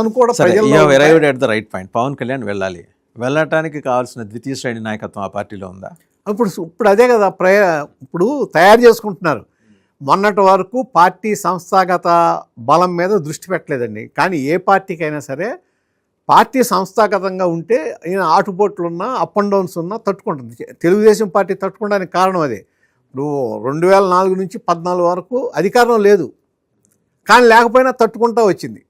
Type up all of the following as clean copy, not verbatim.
కూడా arrived at the right point. Pawan Kalyan వెళ్ళటానికి కావాల్సిన ద్వితీయ శ్రేణి నాయకత్వం ఆ పార్టీలో ఉందా? ఇప్పుడు అదే కదా ఇప్పుడు తయారు చేసుకుంటున్నారు. మొన్నటి వరకు పార్టీ సంస్థాగత బలం మీద దృష్టి పెట్టలేదండి. కానీ ఏ పార్టీకైనా సరే పార్టీ సంస్థాగతంగా ఉంటే ఈయన ఆటుపోట్లు ఉన్నా అప్ అండ్ డౌన్స్ ఉన్నా తట్టుకుంటుంది. తెలుగుదేశం పార్టీ తట్టుకోవడానికి కారణం అదే. ఇప్పుడు 2004 నుంచి 14 వరకు అధికారం లేదు, కానీ లేకపోయినా తట్టుకుంటూ వచ్చింది.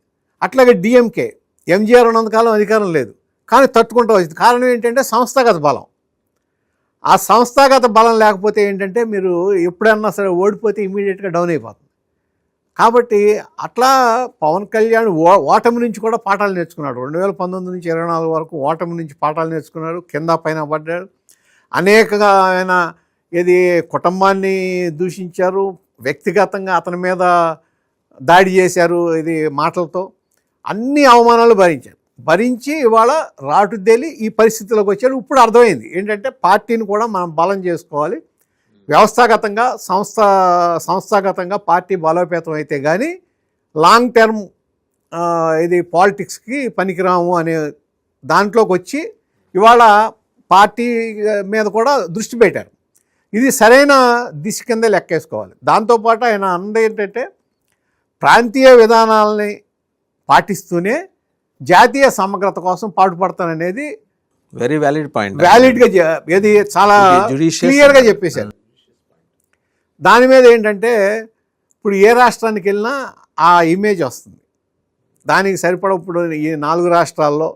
అట్లాగే డిఎంకే ఎంజీఆర్ ఉన్నంతకాలం అధికారం లేదు, కానీ తట్టుకుంటూ వచ్చింది. కారణం ఏంటంటే సంస్థాగత బలం. ఆ సంస్థాగత బలం లేకపోతే ఏంటంటే మీరు ఎప్పుడన్నా సరే ఓడిపోతే ఇమీడియట్గా డౌన్ అయిపోతుంది. కాబట్టి అట్లా పవన్ కళ్యాణ్ ఓటమి నుంచి కూడా పాఠాలు నేర్చుకున్నాడు. 2019 నుంచి 24 వరకు ఓటమి నుంచి పాఠాలు నేర్చుకున్నాడు. కింద పైన పడ్డాడు. అనేకగా ఆయన కుటుంబాన్ని దూషించారు, వ్యక్తిగతంగా అతని మీద దాడి చేశారు, మాటలతో అన్ని అవమానాలు భరించి ఇవాళ రాటుదేలి ఈ పరిస్థితిలోకి వచ్చాడు. ఇప్పుడు అర్థమైంది ఏంటంటే పార్టీని కూడా మనం బలం చేసుకోవాలి, వ్యవస్థాగతంగా సంస్థాగతంగా పార్టీ బలోపేతం అయితే కానీ లాంగ్ టర్మ్ పాలిటిక్స్కి పనికిరాము అనే దాంట్లోకి వచ్చి ఇవాళ పార్టీ మీద కూడా దృష్టి పెట్టారు. ఇది సరైన దిశ కింద లెక్కేసుకోవాలి. దాంతోపాటు ఆయన అన్నది ఏంటంటే ప్రాంతీయ విధానాలని పాటిస్తూనే జాతీయ సమగ్రత కోసం పాటుపడతాననేది వెరీ వ్యాలిడ్ పాయింట్. వ్యాలిడ్గా చాలా క్లియర్గా చెప్పేశారు. దాని మీద ఏంటంటే ఇప్పుడు ఏ రాష్ట్రానికి వెళ్ళినా ఆ ఇమేజ్ వస్తుంది. దానికి సరిపడ ఇప్పుడు ఈ 4 రాష్ట్రాల్లో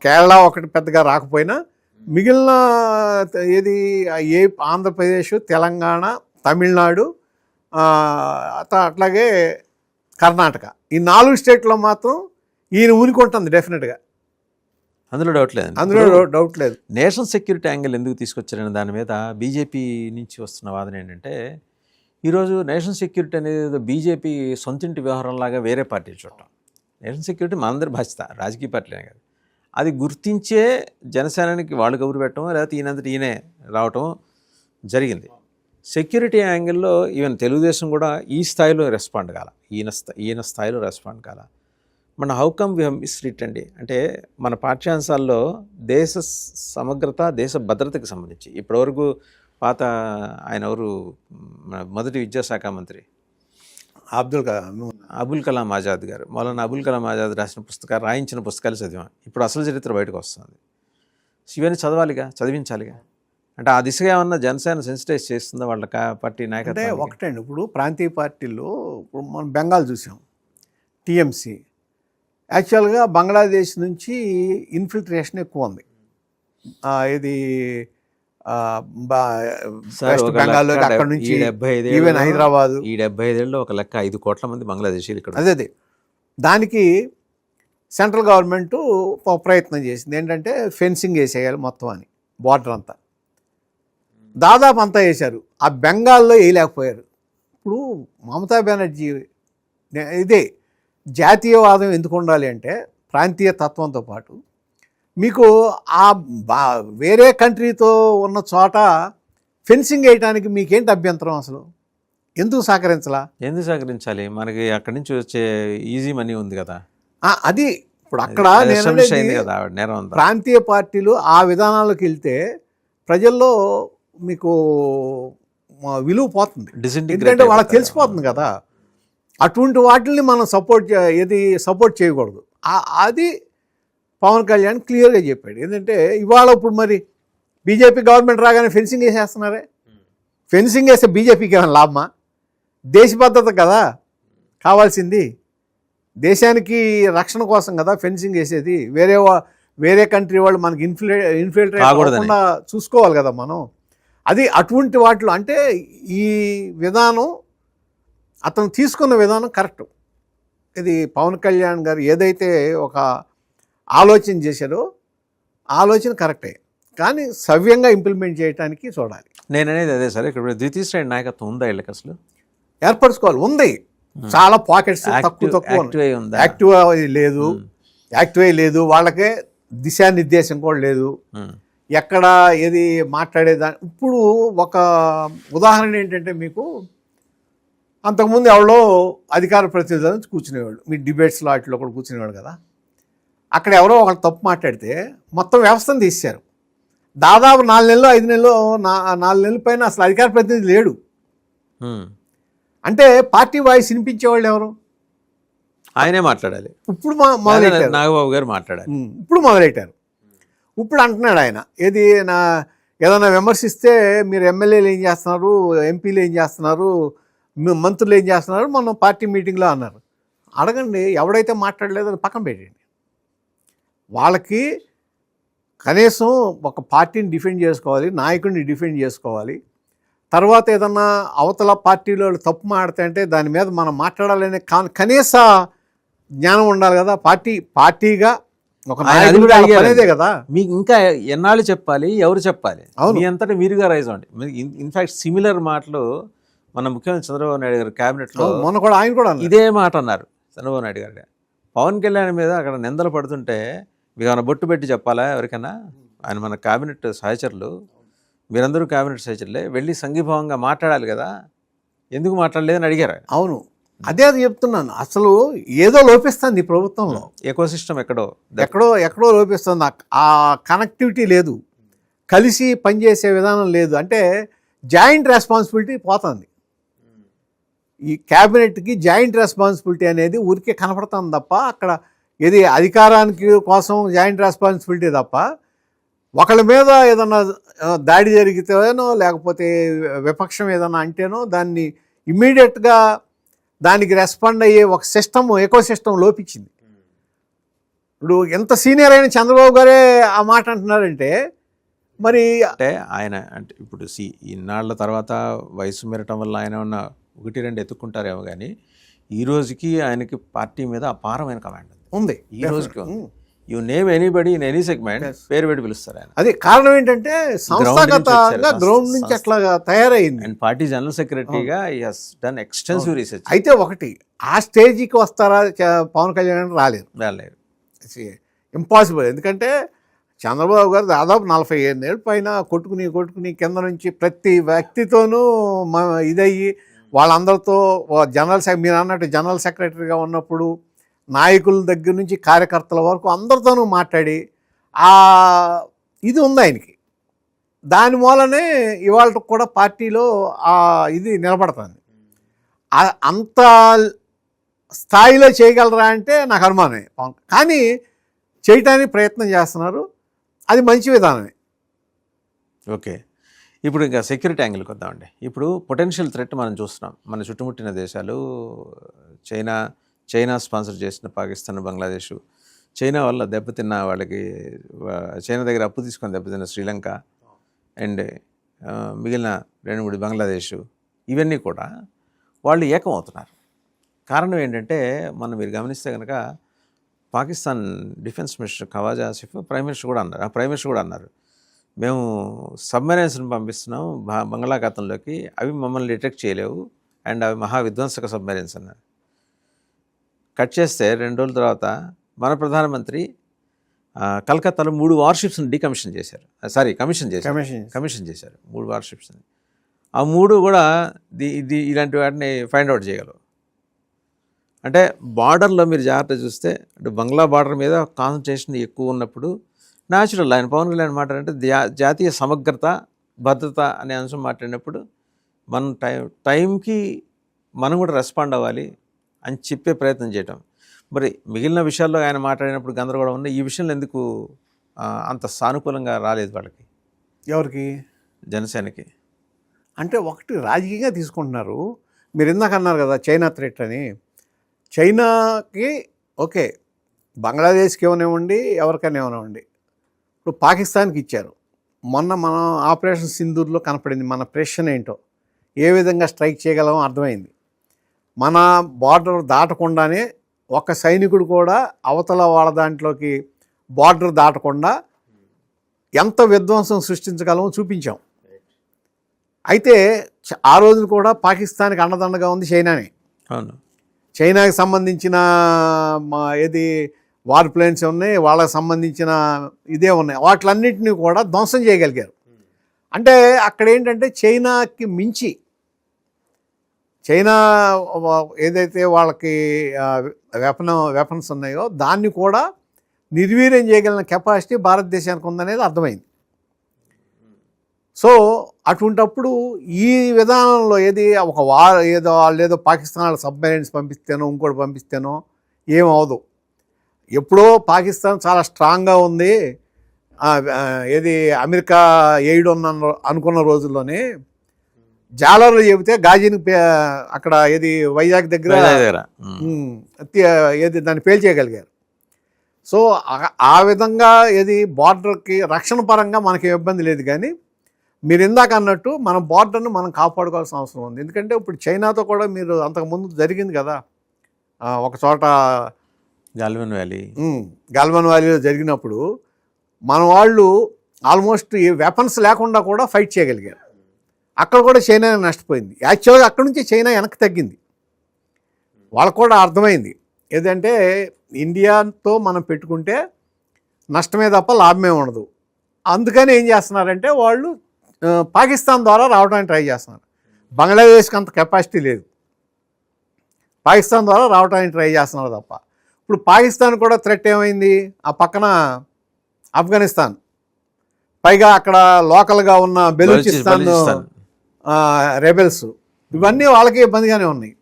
కేరళ ఒకటి పెద్దగా రాకపోయినా మిగిలిన ఆంధ్రప్రదేశ్, తెలంగాణ, తమిళనాడు, అట్లాగే కర్ణాటక, ఈ 4 స్టేట్లో మాత్రం ఈయన ఊరుకుంటుంది డెఫినెట్గా. అందులో డౌట్ లేదు. నేషనల్ సెక్యూరిటీ యాంగిల్ ఎందుకు తీసుకొచ్చారనే దాని మీద బీజేపీ నుంచి వస్తున్న వాదన ఏంటంటే ఈరోజు నేషనల్ సెక్యూరిటీ అనేది బీజేపీ సొంతింటి వ్యవహారంలాగా వేరే పార్టీ చూడటం. నేషనల్ సెక్యూరిటీ మనందరి బాధ్యత, రాజకీయ పార్టీలే కాదు. అది గుర్తించే జనసేనకి వాళ్ళు కబురు పెట్టడం, లేకపోతే ఈయనంతటి ఈయనే రావటం జరిగింది. సెక్యూరిటీ యాంగిల్లో ఈవెన్ తెలుగుదేశం కూడా ఈ స్థాయిలో రెస్పాండ్ కాల, ఈయన స్థాయిలో రెస్పాండ్ కాల. మన హౌకమ్ వి మిస్రీట్ అండి. అంటే మన పాఠ్యాంశాల్లో దేశ సమగ్రత, దేశ భద్రతకి సంబంధించి ఇప్పటివరకు పాత ఆయన మొదటి విద్యాశాఖ మంత్రి అబుల్ కలాం ఆజాద్ గారు, మౌలానా అబుల్ కలాం ఆజాద్ రాయించిన పుస్తకాలు చదివాం. ఇప్పుడు అసలు చరిత్ర బయటకు వస్తుంది. ఇవన్నీ చదివించాలిగా. అంటే ఆ దిశగా ఏమన్నా జనసేన సెన్సిటైజ్ చేస్తుందా వాళ్ళ పార్టీ నాయకత్వం? అంటే ఒకటండి, ఇప్పుడు ప్రాంతీయ పార్టీల్లో ఇప్పుడు మనం బెంగాల్ చూసాం, టీఎంసీ. యాక్చువల్గా బంగ్లాదేశ్ నుంచి ఇన్ఫిల్ట్రేషన్ ఎక్కువ ఉంది. వెస్ట్ బెంగాల్లో, అక్కడ నుంచి ఈవెన్ హైదరాబాదు. ఈ 75 ఏళ్ళలో ఒక లెక్క 5 కోట్ల మంది బంగ్లాదేశీలు ఇక్కడ. అదే దానికి సెంట్రల్ గవర్నమెంట్ ప్రయత్నం చేసింది ఏంటంటే ఫెన్సింగ్ వేసేయాలి మొత్తం అని, బార్డర్ అంతా దాదాపు అంతా వేశారు. ఆ బెంగాల్లో వేయలేకపోయారు. ఇప్పుడు మమతా బెనర్జీ జాతీయవాదం ఎందుకు ఉండాలి అంటే ప్రాంతీయ తత్వంతో పాటు మీకు వేరే కంట్రీతో ఉన్న చోట ఫెన్సింగ్ వేయడానికి మీకేంటి అభ్యంతరం? అసలు ఎందుకు సహకరించాలి? మనకి అక్కడి నుంచి వచ్చే ఈజీ మనీ ఉంది కదా. అది ఇప్పుడు అక్కడ ప్రాంతీయ పార్టీలు ఆ విధానాలకు వెళ్తే ప్రజల్లో మీకు విలువ పోతుంది. ఎందుకంటే వాళ్ళకి తెలిసిపోతుంది కదా. అటువంటి వాటిని మనం సపోర్ట్ చేయకూడదు. అది పవన్ కళ్యాణ్ క్లియర్గా చెప్పాడు. ఏంటంటే ఇవాళ ఇప్పుడు మరి బీజేపీ గవర్నమెంట్ రాగానే ఫెన్సింగ్ వేసేస్తున్నారే. ఫెన్సింగ్ వేస్తే బీజేపీకి ఏమైనా లాభమా? దేశ భద్రత కదా కావాల్సింది, దేశానికి రక్షణ కోసం కదా ఫెన్సింగ్ వేసేది. వేరే కంట్రీ వాళ్ళు మనకి ఇన్ఫిల్ట్రేట్ కాకుండా చూసుకోవాలి కదా మనం. అది అటువంటి వాటిలో అంటే ఈ విధానం అతను తీసుకున్న విధానం కరెక్ట్. ఇది పవన్ కళ్యాణ్ గారు ఏదైతే ఒక ఆలోచన చేశారో ఆలోచన కరెక్టే, కానీ సవ్యంగా ఇంప్లిమెంట్ చేయడానికి చూడాలి. నేను అనేది అదే సార్, ఇక్కడ ద్వితీయ శ్రేణి నాయకత్వం ఉందా వీళ్ళకి? అసలు ఏర్పరచుకోవాలి. ఉంది, చాలా పాకెట్స్ తక్కువ యాక్టివ్ లేదు. వాళ్ళకే దిశానిర్దేశం కూడా లేదు. ఎక్కడ ఏది మాట్లాడేదాన్ని. ఇప్పుడు ఒక ఉదాహరణ ఏంటంటే మీకు అంతకుముందు ఎవరో అధికార ప్రతినిధులను కూర్చునేవాళ్ళు, మీ డిబేట్స్లో వాటిలో కూడా కూర్చునేవాడు కదా. అక్కడ ఎవరో ఒకళ్ళు తప్పు మాట్లాడితే మొత్తం వ్యవస్థను తీశారు. దాదాపు 4 నెలలు 5 నెలలు 4 నెలల పైన అసలు అధికార ప్రతినిధి లేడు. అంటే పార్టీ వాయిస్ వినిపించేవాళ్ళు ఎవరు? ఆయనే మాట్లాడాలి. ఇప్పుడు మొదలెట్టారు, నాగబాబు గారు మాట్లాడాలి. ఇప్పుడు మొదలెట్టారు. ఇప్పుడు అంటున్నాడు ఆయన, ఏది ఏదైనా విమర్శిస్తే మీరు ఎమ్మెల్యేలు ఏం చేస్తున్నారు, ఎంపీలు ఏం చేస్తున్నారు, మంత్రులు ఏం చేస్తున్నారు మనం పార్టీ మీటింగ్లో అన్నారు. అడగండి, ఎవడైతే మాట్లాడలేదో అది పక్కన పెట్టండి. వాళ్ళకి కనీసం ఒక పార్టీని డిఫెండ్ చేసుకోవాలి, నాయకుడిని డిఫెండ్ చేసుకోవాలి. తర్వాత ఏదన్నా అవతల పార్టీలో తప్పు మాట్లాడితే దాని మీద మనం మాట్లాడాలనే కనీస జ్ఞానం ఉండాలి కదా. పార్టీగా ఒక నాయకుడు అనేదే కదా. మీకు ఇంకా ఎన్నాళ్ళు చెప్పాలి, ఎవరు చెప్పాలి? మీ అంతటా మీరుగా రైజ్ అవ్వండి. ఇన్ఫాక్ట్ సిమిలర్ మాటలు మన ముఖ్యమంత్రి చంద్రబాబు నాయుడు గారు క్యాబినెట్లో మొన్న కూడా ఆయన కూడా ఇదే మాట అన్నారు. చంద్రబాబు నాయుడు గారు పవన్ కళ్యాణ్ మీద అక్కడ నిందలు పడుతుంటే మీకు ఏమైనా బొట్టు పెట్టి చెప్పాలా ఎవరికైనా? ఆయన మన క్యాబినెట్ సహచరులు, మీరందరూ క్యాబినెట్ సహచరులే, వెళ్ళి సంఘీభావంగా మాట్లాడాలి కదా, ఎందుకు మాట్లాడలేదని అడిగారు. అవును, అదే చెప్తున్నాను. అసలు ఏదో లోపిస్తుంది ఈ ప్రభుత్వంలో. ఎకోసిస్టమ్ ఎక్కడో లోపిస్తుంది. ఆ కనెక్టివిటీ లేదు, కలిసి పనిచేసే విధానం లేదు. అంటే జాయింట్ రెస్పాన్సిబిలిటీ పోతుంది. ఈ క్యాబినెట్కి జాయింట్ రెస్పాన్సిబిలిటీ అనేది ఊరికే కనపడుతుంది తప్ప, అక్కడ ఏది అధికారానికి కోసం జాయింట్ రెస్పాన్సిబిలిటీ తప్ప, ఒకళ్ళ మీద ఏదన్నా దాడి జరిగితేనో లేకపోతే విపక్షం ఏదన్నా అంటేనో దాన్ని ఇమ్మీడియట్గా దానికి రెస్పాండ్ అయ్యే ఒక సిస్టమ్, ఎకో సిస్టమ్ లోపించింది. ఇప్పుడు ఎంత సీనియర్ అయిన చంద్రబాబు గారే ఆ మాట అంటున్నారంటే మరి అంటే ఆయన అంటే ఇప్పుడు ఇన్నాళ్ల తర్వాత వయసు మెరటం వల్ల ఆయన ఉన్న 1-2 ఎత్తుక్కుంటారేమో కానీ ఈ రోజుకి ఆయనకి పార్టీ మీద అపారమైన కమాండ్ ఉంది. ఈ రోజుకి you name anybody in any segment పేరు పెట్టి పిలుస్తారు ఆయన. అది కారణం ఏంటంటే సంస్థాగతంగా గ్రౌండ్ నుంచి అట్లా తయారైంది. అండ్ పార్టీ జనరల్ సెక్రటరీగా he has done extensive research. అయితే ఒకటి, ఆ స్టేజ్కి వస్తారా పవన్ కళ్యాణ్? రాలేరు. ఇంపాసిబుల్. ఎందుకంటే చంద్రబాబు గారు దాదాపు 45 ఏళ్ళ పైన కొట్టుకుని కింద నుంచి ప్రతి వ్యక్తితోనూ ఇదయ్యి వాళ్ళందరితో మీరు అన్నట్టు జనరల్ సెక్రటరీగా ఉన్నప్పుడు నాయకుల దగ్గర నుంచి కార్యకర్తల వరకు అందరితోనూ మాట్లాడి ఇది ఉంది ఆయనకి. దాని మూలనే ఇవాళ కూడా పార్టీలో ఇది నిలబడుతుంది. అంత స్థాయిలో చేయగలరా అంటే నాకు అనుమానమే. కానీ చేయటానికి ప్రయత్నం చేస్తున్నారు, అది మంచి విధానమే. ఓకే, ఇప్పుడు ఇంకా సెక్యూరిటీ యాంగిల్కి వద్దామండి. ఇప్పుడు పొటెన్షియల్ థ్రెట్ మనం చూస్తున్నాం. మన చుట్టుముట్టిన దేశాలు చైనా స్పాన్సర్ చేసిన పాకిస్తాన్, బంగ్లాదేశ్, చైనా వల్ల దెబ్బతిన్న వాళ్ళకి, చైనా దగ్గర అప్పు తీసుకొని దెబ్బతిన్న శ్రీలంక అండ్ మిగిలిన 2-3 బంగ్లాదేశ్, ఇవన్నీ కూడా వాళ్ళు ఏకం అవుతున్నారు. కారణం ఏంటంటే మీరు గమనిస్తే కనుక Pakistan defence minister Khawaja Asif prime minister కూడా అన్నారు మేము సబ్మెరైన్స్ని పంపిస్తున్నాం బంగాళాఖాతంలోకి, అవి మమ్మల్ని డిటెక్ట్ చేయలేవు అండ్ అవి మహా విధ్వంసక సబ్మెరైన్స్ అన్నారు. కట్ చేస్తే 2 రోజుల తర్వాత మన ప్రధానమంత్రి కలకత్తాలో 3 వార్షిప్స్ని కమిషన్ చేశారు. 3 వార్షిప్స్ని. ఆ 3 కూడా ఇలాంటి వాటిని ఫైండ్ అవుట్ చేయగలవు. అంటే బార్డర్లో మీరు జాగ్రత్త చూస్తే, అంటే బంగ్లా బార్డర్ మీద కాన్సన్ట్రేషన్ ఎక్కువ ఉన్నప్పుడు న్యాచురల్ ఆయన పవన్ కళ్యాణ్ మాట్లాడంటే జాతీయ సమగ్రత, భద్రత అనే అంశం మాట్లాడినప్పుడు మనం టైంకి మనం కూడా రెస్పాండ్ అవ్వాలి అని చెప్పే ప్రయత్నం చేయటం. మరి మిగిలిన విషయాల్లో ఆయన మాట్లాడినప్పుడు గందరగోళం ఉంది. ఈ విషయంలో ఎందుకు అంత సానుకూలంగా రాలేదు వాళ్ళకి? ఎవరికి? జనసేనకి. అంటే ఒకటి రాజకీయంగా తీసుకుంటున్నారు. మీరు ఇందాక అన్నారు కదా చైనా థ్రెట్ అని. చైనాకి ఓకే, బంగ్లాదేశ్కి ఏమనివ్వండి, ఎవరికైనా ఏమనివ్వండి, ఇప్పుడు పాకిస్తాన్కి ఇచ్చారు. మొన్న మనం ఆపరేషన్ సింధూర్లో కనపడింది మన ప్రెషన్ ఏంటో, ఏ విధంగా స్ట్రైక్ చేయగలమో అర్థమైంది. మన బార్డర్ దాటకుండానే ఒక సైనికుడు కూడా అవతల వాళ్ళ దాంట్లోకి బార్డర్ దాటకుండా ఎంత విధ్వంసం సృష్టించగలమో చూపించాం. అయితే ఆ రోజులు కూడా పాకిస్తాన్కి అండదండగా ఉంది చైనానే. అవును, చైనాకి సంబంధించిన వార్ ప్లేన్స్ ఉన్నాయి, వాళ్ళకి సంబంధించిన ఇదే ఉన్నాయి, వాటిలన్నింటినీ కూడా ధ్వంసం చేయగలిగారు. అంటే అక్కడ ఏంటంటే చైనాకి మించి చైనా ఏదైతే వాళ్ళకి వెపన్స్ ఉన్నాయో దాన్ని కూడా నిర్వీర్యం చేయగలిగిన కెపాసిటీ భారతదేశానికి ఉందనేది అర్థమైంది. సో అటువంటప్పుడు ఈ విధానంలో ఒక వాళ్ళు ఏదో పాకిస్తాన్ వాళ్ళ సబ్మెరైన్స్ పంపిస్తేనో ఇంకోటి పంపిస్తేనో ఏమవదు. ఎప్పుడో పాకిస్తాన్ చాలా స్ట్రాంగ్గా ఉంది, అమెరికా ఎయిడ్ అనుకున్న రోజుల్లోనే జాలర్లు చెబితే గాజీని అక్కడ వైజాగ్ దగ్గర దాన్ని పేల్చేయగలిగారు. సో ఆ విధంగా బార్డర్కి రక్షణ పరంగా మనకి ఇబ్బంది లేదు. కానీ మీరు ఇందాక అన్నట్టు మన బార్డర్ను మనం కాపాడుకోవాల్సిన అవసరం ఉంది. ఎందుకంటే ఇప్పుడు చైనాతో కూడా మీరు అంతకుముందు జరిగింది కదా, ఒక చోట గాల్వన్ వ్యాలీలో జరిగినప్పుడు మన వాళ్ళు ఆల్మోస్ట్ ఈ వెపన్స్ లేకుండా కూడా ఫైట్ చేయగలిగారు. అక్కడ కూడా చైనా నష్టపోయింది. యాక్చువల్గా అక్కడ నుంచి చైనా వెనక్కి తగ్గింది. వాళ్ళకు కూడా అర్థమైంది ఏదంటే ఇండియాతో మనం పెట్టుకుంటే నష్టమే తప్ప లాభమే ఉండదు. అందుకని ఏం చేస్తున్నారంటే వాళ్ళు పాకిస్తాన్ ద్వారా రావడానికి ట్రై చేస్తున్నారు. బంగ్లాదేశ్కి అంత కెపాసిటీ లేదు, పాకిస్తాన్ ద్వారా రావడానికి ట్రై చేస్తున్నారు తప్ప. ఇప్పుడు పాకిస్తాన్ కూడా థ్రెట్ ఏమైంది, ఆ పక్కన ఆఫ్ఘనిస్తాన్, పైగా అక్కడ లోకల్గా ఉన్న బెలూచిస్తాన్ రెబెల్స్, ఇవన్నీ వాళ్ళకి ఇబ్బందిగానే ఉన్నాయి.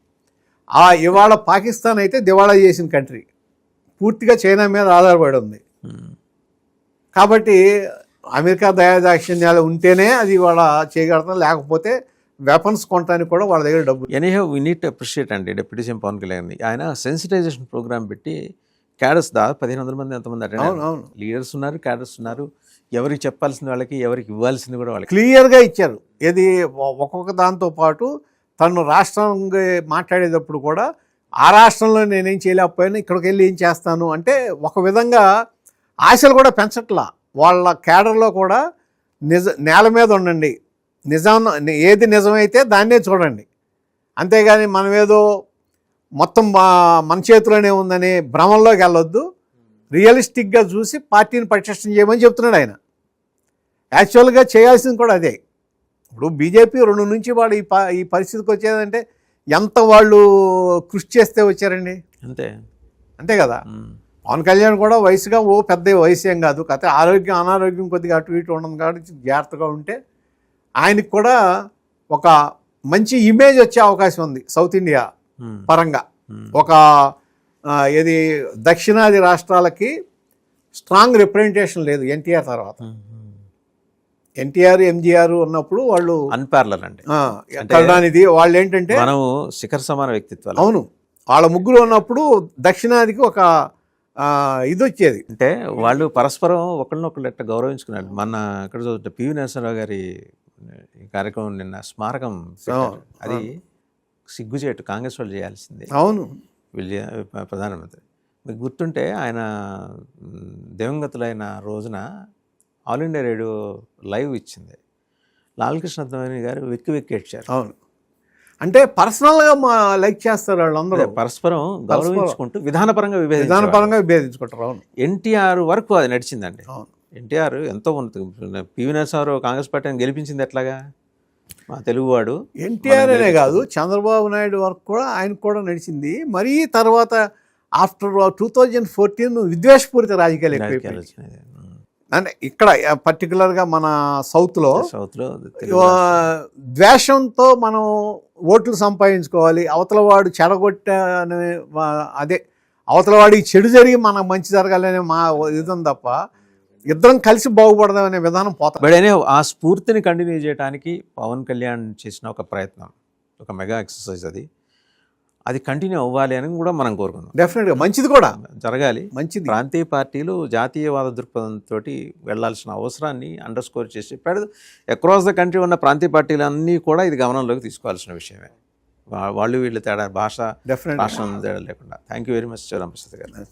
ఇవాళ పాకిస్తాన్ అయితే దివాళా చేసిన కంట్రీ, పూర్తిగా చైనా మీద ఆధారపడి ఉంది. కాబట్టి అమెరికా దయాదాక్షిణ్యాలు ఉంటేనే అది ఇవాళ చేయగలుగుతాం, లేకపోతే వెపన్స్ కొనడానికి కూడా వాళ్ళ దగ్గర డబ్బు. Anyhow we need to appreciate అండి డిప్యూటీ సీఎం పవన్ కళ్యాణ్. ఆయన సెన్సిటైజేషన్ ప్రోగ్రామ్ పెట్టి క్యాడర్స్ 1500 మంది ఎంతమంది అటెండ్, లీడర్స్ ఉన్నారు, క్యాడర్స్ ఉన్నారు. ఎవరికి చెప్పాల్సింది వాళ్ళకి, ఎవరికి ఇవ్వాల్సింది కూడా వాళ్ళకి క్లియర్గా ఇచ్చారు. ఒక్కొక్క దాంతో పాటు తను రాష్ట్రంగా మాట్లాడేటప్పుడు కూడా ఆ రాష్ట్రంలో నేనేం చేయలేకపోయినా ఇక్కడికి వెళ్ళి ఏం చేస్తాను అంటే ఒక విధంగా ఆశలు కూడా పెంచట్లా. వాళ్ళ క్యాడర్లో కూడా నేల మీద ఉండండి, ఏది నిజమైతే దాన్నే చూడండి, అంతేగాని మనం ఏదో మొత్తం మన చేతిలోనే ఉందని భ్రమంలోకి వెళ్ళొద్దు, రియలిస్టిక్గా చూసి పార్టీని పటిష్టం చేయమని చెప్తున్నాడు ఆయన. యాక్చువల్గా చేయాల్సింది కూడా అదే. ఇప్పుడు బీజేపీ 2 నుంచి వాళ్ళు ఈ పరిస్థితికి వచ్చేదంటే ఎంత వాళ్ళు కృషి చేస్తే వచ్చారండి. అంతే కదా. పవన్ కళ్యాణ్ కూడా వయసుగా పెద్ద వయసు ఏం కాదు, కాకపోతే అనారోగ్యం కొద్దిగా అటు ఇటు ఉండదు కాబట్టి జాగ్రత్తగా ఉంటే ఆయనకు కూడా ఒక మంచి ఇమేజ్ వచ్చే అవకాశం ఉంది సౌత్ ఇండియా పరంగా. ఒక దక్షిణాది రాష్ట్రాలకి స్ట్రాంగ్ రిప్రజెంటేషన్ లేదు ఎన్టీఆర్ తర్వాత. ఎన్టీఆర్ ఎంజీఆర్ ఉన్నప్పుడు వాళ్ళు అన్పారలర్ అండి. కరుణానిధి వాళ్ళు ఏంటంటే మనం శిఖర సమాన వ్యక్తిత్వాలు. అవును, వాళ్ళ ముగ్గురు ఉన్నప్పుడు దక్షిణాదికి ఒక ఇది వచ్చేది. అంటే వాళ్ళు పరస్పరం ఒకళ్ళనొకళ్ళు ఎట్లా గౌరవించుకున్నారు. మన ఇక్కడ చూస్తే పివి నరసింహరావు గారి కార్యక్రమం నిన్న స్మారకం, అది సిగ్గుచేటు, కాంగ్రెస్ వాళ్ళు చేయాల్సింది. అవును, ప్రధానమంత్రి మీకు గుర్తుంటే ఆయన దివంగతులైన రోజున ఆల్ ఇండియా రేడియో లైవ్ ఇచ్చింది. లాల్కృష్ణ అద్వానీ గారు వెక్కి ఏడ్చారు. అవును, అంటే పర్సనల్గా లైక్ చేస్తారు వాళ్ళందరూ, పరస్పరం గౌరవించుకుంటూ విధానపరంగా విభేదించుకుంటారు. అవును, ఎన్టీఆర్ వరకు అది నడిచిందండి. ఎన్టీఆర్ ఎంతో ఉన్నది. పివి నరసింహారావు కాంగ్రెస్ పార్టీని గెలిపించింది ఎట్లాగా, మా తెలుగువాడు. ఎన్టీఆర్ అనే కాదు, చంద్రబాబు నాయుడు వరకు కూడా ఆయనకు కూడా నడిచింది. మరీ తర్వాత ఆఫ్టర్ 2014 విద్వేషపూరిత రాజకీయాలు ఎక్కువైపోయాయి. అంటే ఇక్కడ పర్టికులర్గా మన సౌత్లో ద్వేషంతో మనం ఓట్లు సంపాదించుకోవాలి, అవతలవాడు చెడగొట్టనే అదే అవతలవాడికి చెడు జరిగి మనకు మంచి జరగాలనే ఇదం తప్ప ఇద్దరం కలిసి బాగుపడదామనే విధానం పోతాం. బట్ అయినా ఆ స్ఫూర్తిని కంటిన్యూ చేయడానికి పవన్ కళ్యాణ్ చేసిన ఒక ప్రయత్నం, ఒక మెగా ఎక్సర్సైజ్, అది కంటిన్యూ అవ్వాలి అని కూడా మనం కోరుకుందాం. డెఫినెట్గా మంచిది కూడా జరగాలి. మంచిది. ప్రాంతీయ పార్టీలు జాతీయవాద దృక్పథంతో వెళ్లాల్సిన అవసరాన్ని అండర్స్కోర్ చేసి అక్రాస్ ద కంట్రీ ఉన్న ప్రాంతీయ పార్టీలన్నీ కూడా ఇది గమనంలోకి తీసుకోవాల్సిన విషయమే. వాళ్ళు వీళ్ళు తేడా, భాష తేడా లేకుండా. Thank you very much Ramprasad గారు.